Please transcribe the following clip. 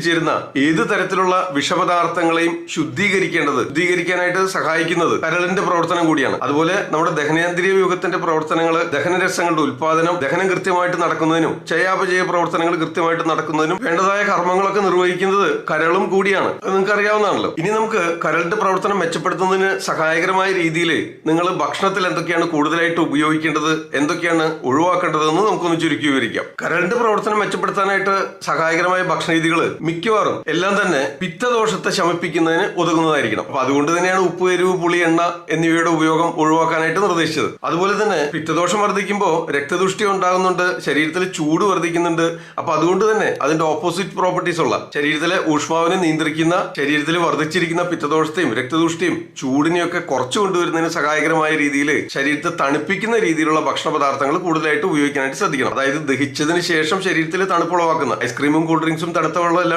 ചേരുന്ന ഏത് തരത്തിലുള്ള വിഷപദാർത്ഥങ്ങളെയും ശുദ്ധീകരിക്കാനായിട്ട് സഹായിക്കുന്നത് കരളിന്റെ പ്രവർത്തനം കൂടിയാണ്. അതുപോലെ നമ്മുടെ ദഹനേന്ദ്രിയ വ്യൂഹത്തിന്റെ പ്രവർത്തനങ്ങൾ, ദഹനരസങ്ങളുടെ ഉൽപാദനം, ദഹനം കൃത്യമായിട്ട് നടക്കുന്നതിനും ചയാപചയ പ്രവർത്തനങ്ങൾ കൃത്യമായിട്ട് നടക്കുന്നതിനും വേണ്ടതായ കർമ്മങ്ങളൊക്കെ നിർവഹിക്കുന്നത് കരളും കൂടിയാണ്. അത് നിങ്ങൾക്ക് അറിയാവുന്നതാണല്ലോ. ഇനി നമുക്ക് കരളിന്റെ പ്രവർത്തനം മെച്ചപ്പെടുത്തുന്നതിന് സഹായകരമായ രീതിയിൽ നിങ്ങൾ ഭക്ഷണത്തിൽ എന്തൊക്കെയാണ് കൂടുതലായിട്ട് ഉപയോഗിക്കേണ്ടത്, എന്തൊക്കെയാണ് ഒഴിവാക്കേണ്ടതെന്ന് നമുക്കൊന്ന് ചുരുക്കി വിവരിക്കാം. കരളിന്റെ പ്രവർത്തനം മെച്ചപ്പെടുത്താനായിട്ട് സഹായകരമായ ഭക്ഷണ രീതികൾ മിക്കവാറും എല്ലാം തന്നെ പിത്തദോഷത്തെ ശമിപ്പിക്കുന്നതിന് ഉതകുന്നതായിരിക്കണം. അപ്പൊ അതുകൊണ്ട് തന്നെയാണ് ഉപ്പ്, എരിവ്, പുളി, എണ്ണ എന്നിവയുടെ ഉപയോഗം ഒഴിവാക്കാനായിട്ട് നിർദ്ദേശിച്ചത്. അതുപോലെ തന്നെ പിത്തദോഷം വർദ്ധിക്കുമ്പോൾ രക്തദുഷ്ടി ഉണ്ടാകുന്നുണ്ട്, ശരീരത്തിൽ ചൂട് വർദ്ധിക്കുന്നുണ്ട്. അപ്പൊ അതുകൊണ്ട് തന്നെ അതിന്റെ ഓപ്പോസിറ്റ് പ്രോപ്പർട്ടീസ് ഉള്ള ശരീരത്തിലെ ഊഷ്മാവിനെ നിയന്ത്രിക്കുന്ന, ശരീരത്തിൽ വർദ്ധിച്ചിരിക്കുന്ന പിത്തദോഷത്തെയും രക്തദുഷ്ടിയും ചൂടിനെയൊക്കെ കുറച്ചു കൊണ്ടുവരുന്നതിന് സഹായകരമായ രീതിയിൽ ശരീരത്തെ തണുപ്പിക്കുന്ന രീതിയിലുള്ള ഭക്ഷണ പദാർത്ഥങ്ങൾ കൂടുതലായിട്ട് ഉപയോഗിക്കാനായിട്ട് ശ്രദ്ധിക്കണം. അതായത് ദഹിച്ചതിന് ശേഷം ശരീരത്തിൽ തണുപ്പുളവാക്കുന്ന ഐസ്ക്രീമും കൂൾ ഡ്രിങ്ക്സും തണുത്ത വെള്ളം എല്ലാം